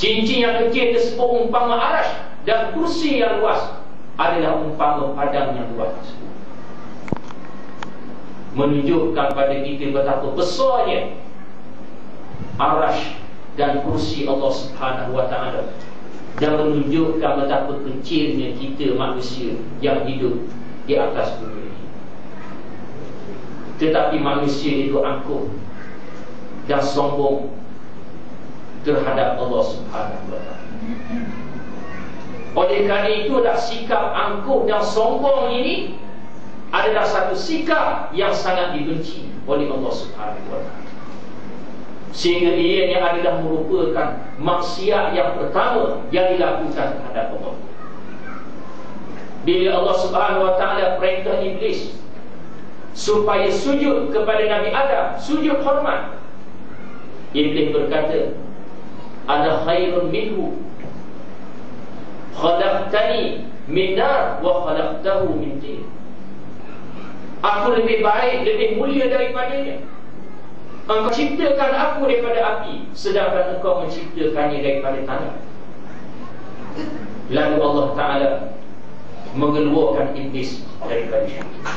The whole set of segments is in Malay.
Cincin yang kecil tersebut umpama arash, dan kursi yang luas adalah umpama padang yang luas tersebut. Menunjukkan pada kita betapa besarnya arash dan kursi Allah Subhanahu wa ta'ala, dan menunjukkan betapa kecilnya kita manusia yang hidup di atas bumi ini. Tetapi manusia itu angkuh dan sombong terhadap Allah Subhanahu wa ta'ala. Oleh kerana itu, sikap angkuh dan sombong ini adalah satu sikap yang sangat dibenci oleh Allah Subhanahu wa ta'ala, sehingga ianya adalah merupakan maksiat yang pertama yang dilakukan terhadap Allah. Bila Allah Subhanahu wa ta'ala perintah iblis supaya sujud kepada Nabi Adam, sujud hormat, iblis berkata, ana khairun minhu, khalaqtani min nar wa khalaqtahu min tin. Aku lebih baik, lebih mulia daripadanya. Engkau ciptakan aku daripada api, sedangkan engkau menciptakannya daripada tanah. Lalu Allah Ta'ala mengeluarkan iblis daripada syurga.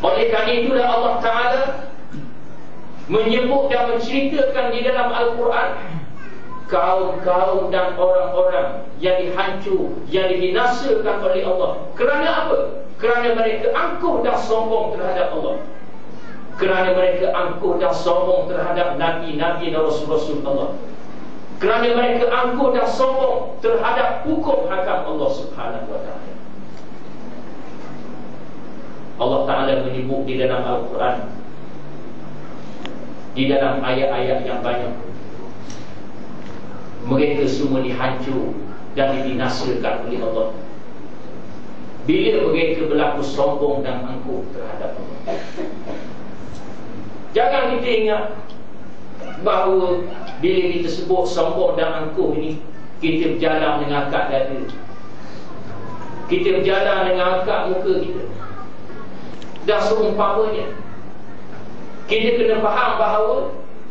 Oleh kerana itulah Allah Ta'ala menyebut dan menceritakan di dalam Al-Quran kaum-kaum dan orang-orang yang dihancur, yang dibinasakan oleh Allah. Kerana apa? Kerana mereka angkuh dan sombong terhadap Allah, kerana mereka angkuh dan sombong terhadap Nabi-Nabi dan Rasul-Rasul Allah, kerana mereka angkuh dan sombong terhadap hukum hakam Allah Subhanahu wa ta'ala. Allah Ta'ala menyebut di dalam Al-Quran, di dalam ayat-ayat yang banyak, mereka semua dihancur dan dibinasakan oleh Allah bila mereka berlaku sombong dan angkuh terhadap Allah. Jangan kita ingat bahawa bila kita sebut sombong dan angkuh ini, kita berjalan dengan angkat dada, kita berjalan dengan angkat muka kita. Dan seumpamanya, kita kena faham bahawa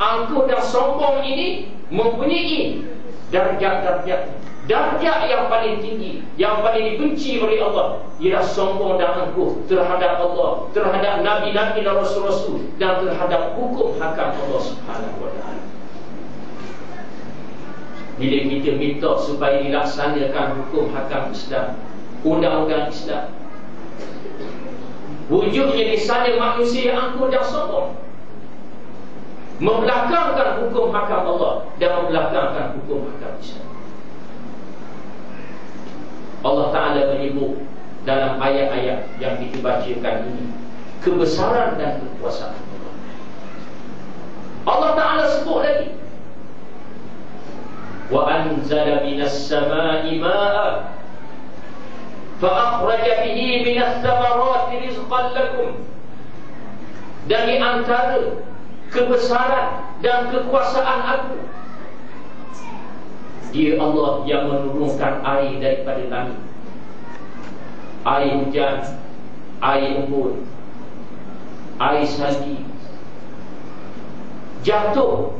angkuh dan sombong ini mempunyai darjat-darjat. Darjat yang paling tinggi, yang paling dibenci oleh Allah, ialah sombong dan angkuh terhadap Allah, terhadap Nabi-Nabi dan Rasul-Rasul, dan terhadap hukum hakam Allah Subhanahu wa ta'ala. Bila kita minta supaya dilaksanakan hukum hakam Islam, undang-undang Islam, wujudnya di sana manusia yang angkuh dan sombong, membelakangkan hukum hakam Allah dan membelakangkan hukum hakam Islam. Allah Ta'ala menyebut dalam ayat-ayat yang kita bacakan ini kebesaran dan kekuasaan Allah. Allah Ta'ala sebut lagi, wa anzala minas samai ma'a fa akhraja bihi minas thamarati rizqan lakum. Dan di antara kebesaran dan kekuasaan aku, Dia Allah yang menurunkan air daripada langit, air hujan, air embun, air salji, jatuh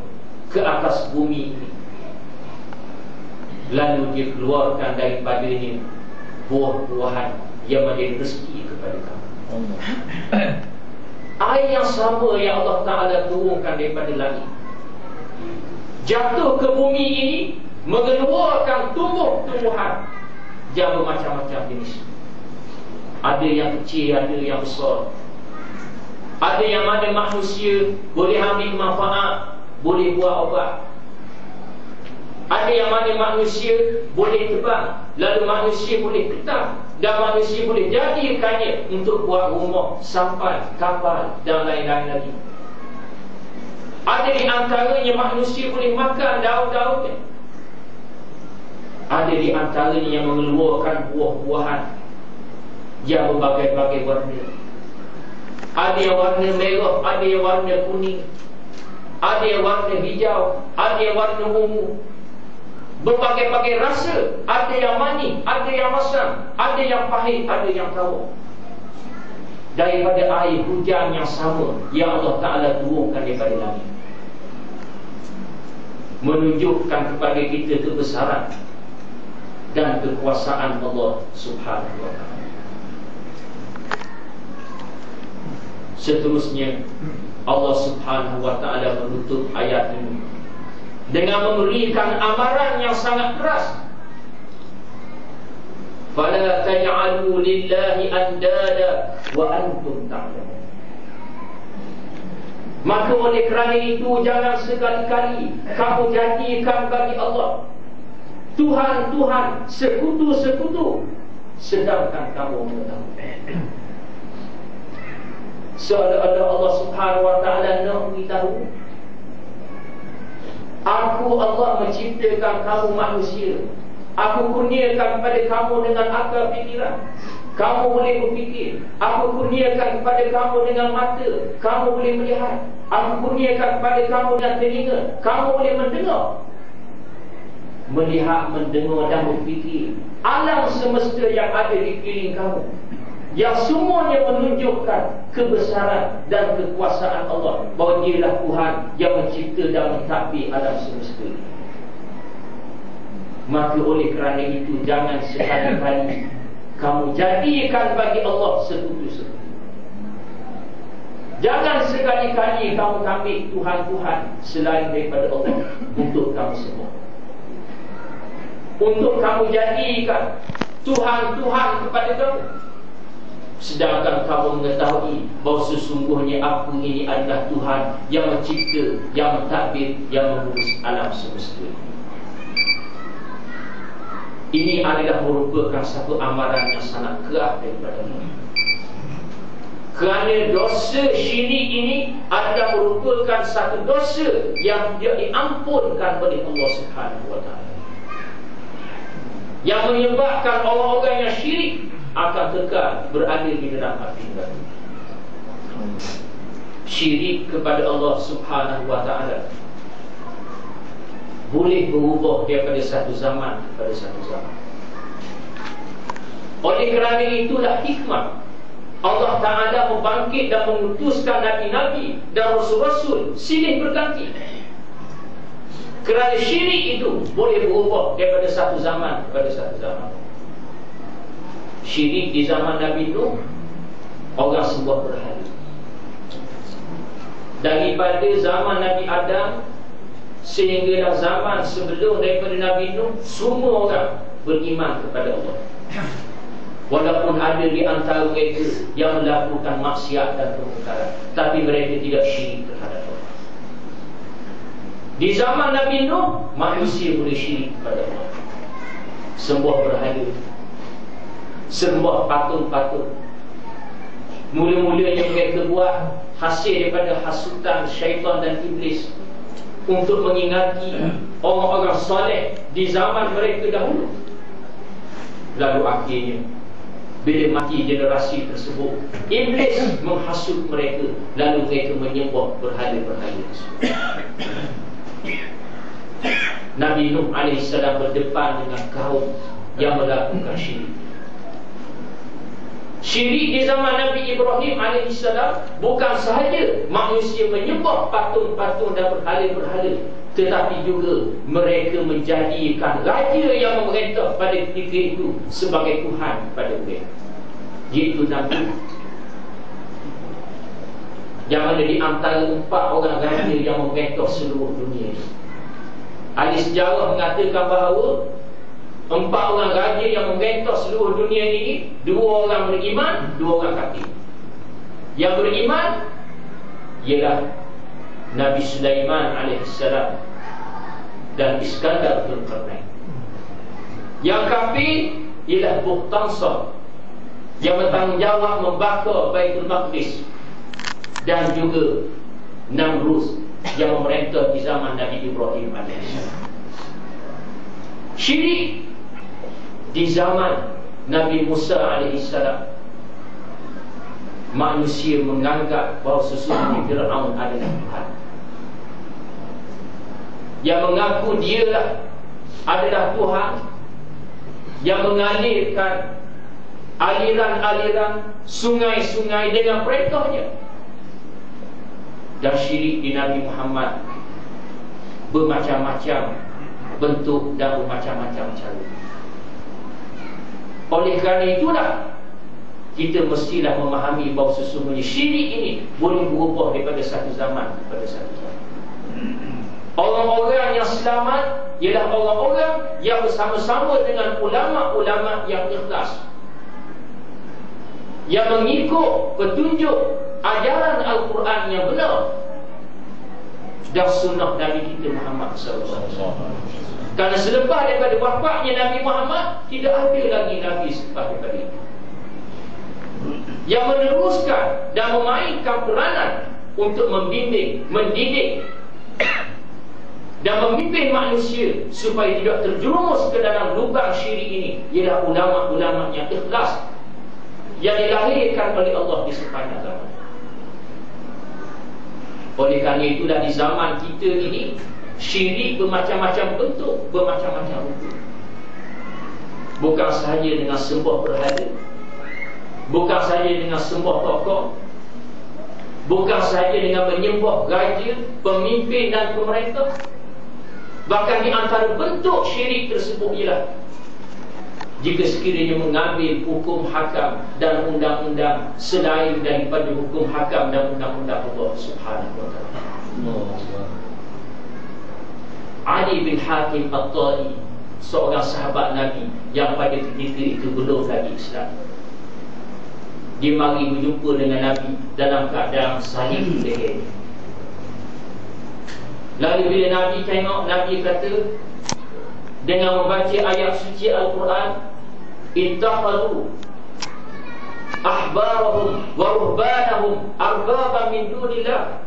ke atas bumi ini, lalu Dia keluarkan daripadanya buah-buahan yang menjadi rezeki kepada kamu. Air yang sama yang Allah Ta'ala turunkan daripada langit, jatuh ke bumi ini, mengeluarkan tumbuh-tumbuhan yang bermacam-macam jenis. Ada yang kecil, ada yang besar. Ada yang mana manusia boleh ambil manfaat, boleh buat obat. Ada yang mana manusia boleh terbang, lalu manusia boleh ketam, dan manusia boleh jadikannya untuk buat rumah, sampan, kapal dan lain-lain lagi. Ada di antaranya manusia boleh makan daun-daunnya. Ada di antaranya yang mengeluarkan buah-buahan yang berbagai-bagai warna. Ada yang warna merah, ada yang warna kuning, ada yang warna hijau, ada yang warna ungu. Berbagai-bagai rasa, ada yang manis, ada yang masam, ada yang pahit, ada yang tawar. Daripada air hujan yang sama yang Allah Ta'ala turunkan daripada langit. menunjukkan kepada kita kebesaran dan kekuasaan Allah Subhanahu wa ta'ala. Seterusnya Allah Subhanahu wa ta'ala menutup ayat ini dengan memberikan amaran yang sangat keras. Fala taj'alu lillahi andada wa antum ta'lamun. Maka oleh kerana itu, jangan sekali-kali kamu jadikan bagi Allah Tuhan-Tuhan, sekutu-sekutu, sedangkan kamu mengetahui. Seolah-olah Allah Subhanahu wa ta'ala nak beritahu, aku Allah menciptakan kamu manusia, aku kurniakan kepada kamu dengan akal fikiran, kamu boleh berfikir. Aku kurniakan kepada kamu dengan mata, kamu boleh melihat. Aku kurniakan kepada kamu dengan telinga, kamu boleh mendengar. Melihat, mendengar dan berfikir. Alam semesta yang ada di keliling kamu, yang semuanya menunjukkan kebesaran dan kekuasaan Allah, bahawa Dialah Tuhan yang mencipta dan mentadbir alam semesta ini. Maka oleh kerana itu, jangan sekali-kali kamu jadikan bagi Allah sekutu-sekutu. Jangan sekali-kali kamu ambil Tuhan-Tuhan selain daripada Allah untuk kamu semua, untuk kamu jadikan Tuhan-Tuhan kepada kamu, sedangkan kamu mengetahui bahawa sesungguhnya aku ini adalah Tuhan yang mencipta, yang mentadbir, yang mengurus alam semesta. Ini adalah merupakan satu amaran yang sangat keras daripada Allah. Kerana dosa syirik ini adalah merupakan satu dosa yang diampunkan oleh Allah Subhanahu wa ta'ala, yang menyebabkan orang-orang yang syirik akan kekal berada di dalam api neraka. Syirik kepada Allah Subhanahu wa ta'ala boleh berubah daripada satu zaman kepada satu zaman. Oleh kerana itulah hikmah Allah Ta'ala membangkit dan mengutuskan Nabi-Nabi dan Rasul-Rasul silih berganti. Kerana syirik itu boleh berubah daripada satu zaman kepada satu zaman. Syirik di zaman Nabi Nuh, orang sembah berhala. Daripada zaman Nabi Adam sehingga zaman sebelum daripada Nabi Nuh, semua orang beriman kepada Allah, walaupun ada di antara mereka yang melakukan maksiat dan kemungkaran, tapi mereka tidak syirik terhadap Allah. Di zaman Nabi Nuh, manusia boleh syirik kepada Allah, sembah berhala, sembah patung-patung. Mula-mulanya mereka buat hasil daripada hasutan syaitan dan iblis untuk mengingati orang-orang soleh di zaman mereka dahulu. Lalu akhirnya bila mati generasi tersebut, iblis menghasut mereka, lalu mereka menyembah berhala-berhala tersebut. Nabi Nuh AS berdepan dengan kaum yang melakukan syirik. Syirik di zaman Nabi Ibrahim AS bukan sahaja manusia menyembah patung-patung dan berhala-berhala, tetapi juga mereka menjadikan raja yang memerintah pada ketika itu sebagai Tuhan pada mereka, iaitu Nabi, yang ada di antara 4 orang raja yang memerintah seluruh dunia. Ahli sejarah mengatakan bahawa 4 orang raja yang memerintah seluruh dunia ini, 2 orang beriman, 2 orang kafir. Yang beriman ialah Nabi Sulaiman AS dan Iskandar Dzulkarnain. Yang kafir ialah Bukhtanshar, yang bertanggungjawab membakar Baitul Maqdis, dan juga Namrus yang memerintah di zaman Nabi Ibrahim AS. Syirik di zaman Nabi Musa AS, manusia menganggap bahawa sesungguhnya Fir'aun adalah Tuhan, yang mengaku dialah adalah Tuhan, yang mengalirkan aliran-aliran sungai-sungai dengan perintahnya. Dan syirik di Nabi Muhammad bermacam-macam bentuk dan bermacam-macam cara. Oleh kerana itulah kita mestilah memahami bahawa sesungguhnya syirik ini boleh berubah daripada satu zaman kepada satu zaman. Orang-orang yang selamat ialah orang-orang yang bersama-sama dengan ulama-ulama yang ikhlas, yang mengikut petunjuk ajaran Al-Quran yang benar dan sunnah Nabi kita Muhammad SAW. Kerana selepas daripada wafatnya Nabi Muhammad, tidak ada lagi Nabi selepas daripada itu yang meneruskan dan memainkan peranan untuk membimbing, mendidik dan memimpin manusia supaya tidak terjerumus ke dalam lubang syirik ini. Ialah ulama-ulama yang ikhlas, yang dilahirkan oleh Allah di sepanjang zaman. Oleh kerana itulah di zaman kita ini, syirik bermacam-macam bentuk, bermacam-macam rupa. Bukan sahaja dengan sembah berhala, bukan sahaja dengan sembah tokoh, bukan sahaja dengan menyembah raja, pemimpin dan pemerintah. Bahkan di antara bentuk syirik tersebut ialah jika sekiranya mengambil hukum hakam dan undang-undang selain daripada hukum hakam dan undang-undang Allah Subhanahu wa ta'ala. Ali bin Hakim At-Tai, seorang sahabat Nabi yang pada ketika itu belum lagi Islam, dia mari berjumpa dengan Nabi dalam keadaan salib leher. Lalu bila Nabi tengok, Nabi kata dengan membaca ayat suci Al-Quran, ittakhadhu ahbarahum wa ruhbanahum arbaban min dunillah.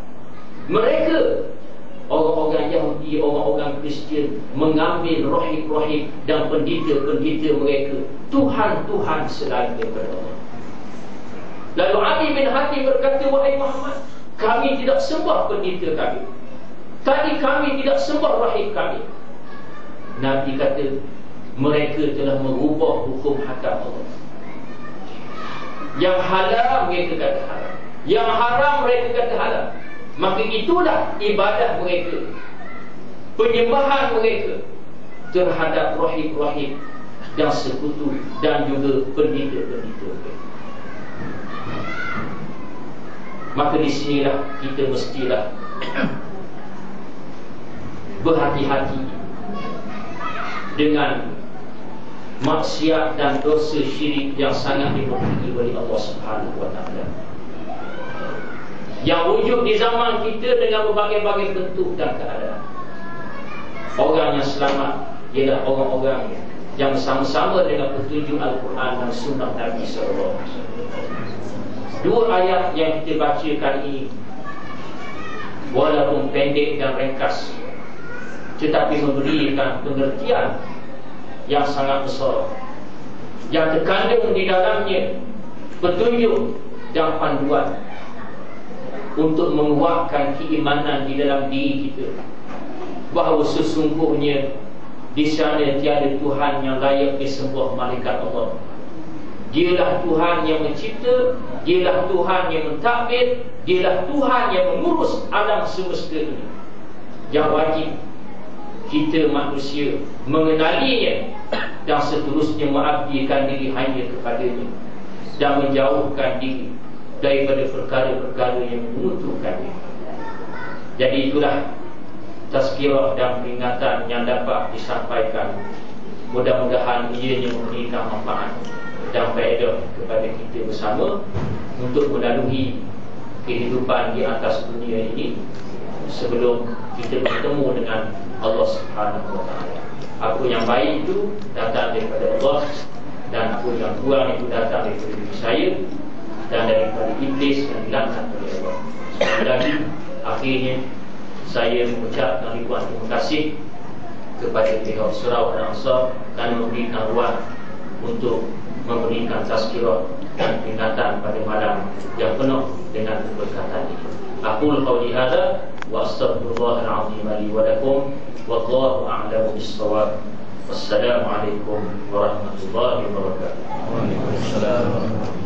Mereka, orang-orang Yahudi, orang-orang Kristian, mengambil rahib-rahib dan pendeta-pendeta mereka Tuhan-Tuhan selain daripada Allah. Lalu Ali bin Hatim berkata, wahai Muhammad, kami tidak sembah pendeta kami, tadi kami tidak sembah rahib kami. Nabi kata, mereka telah mengubah hukum hakam Allah. Yang halal mereka kata haram, yang haram mereka kata halal. Maka itulah ibadah mereka, penyembahan mereka terhadap rahib-rahib dan sekutu dan juga pendeta-pendeta mereka. Maka di sinilah kita mestilah berhati-hati dengan maksiat dan dosa syirik yang sangat dimurkai oleh Allah Subhanahu wa ta'ala, yang wujud di zaman kita dengan berbagai-bagai bentuk dan keadaan. Orang yang selamat ialah orang-orang yang sama-sama dengan petunjuk Al-Quran dan sunnah Nabi SAW. Dua ayat yang kita baca kali ini, walaupun pendek dan ringkas, tetapi memberikan pengertian yang sangat besar, yang terkandung di dalamnya petunjuk dan panduan untuk menguatkan keimanan di dalam diri kita, bahawa sesungguhnya di sana tiada Tuhan yang layak disembah malaikat Allah. Dialah Tuhan yang mencipta, dialah Tuhan yang mentadbir, dialah Tuhan yang mengurus alam semesta ini, yang wajib kita manusia mengenalinya dan seterusnya mengabdikan diri hanya kepadanya dan menjauhkan diri daripada perkara-perkara yang menguntungkannya. Jadi itulah tazkirah dan peringatan yang dapat disampaikan. Mudah-mudahan ianya memberikan manfaat dan faedah kepada kita bersama untuk melalui kehidupan di atas dunia ini sebelum kita bertemu dengan Allah Subhanahu wa ta'ala. Apa yang baik itu datang daripada Allah, dan apa yang kurang itu datang daripada diri saya dan daripada iblis yang dilaknat oleh Allah. Sekali lagi, akhirnya saya mengucapkan ribuan terima kasih kepada pihak Surau Al-Ansar dan memberikan ruang untuk memberikan tazkirah dan peringatan pada malam yang penuh dengan keberkatan ini. Aqul qawli hadza wa astaghfirullahal azim li wa lakum wallahu a'lamu bis-shawab. Wassalamu alaikum warahmatullahi wabarakatuh. Waalaikumsalam.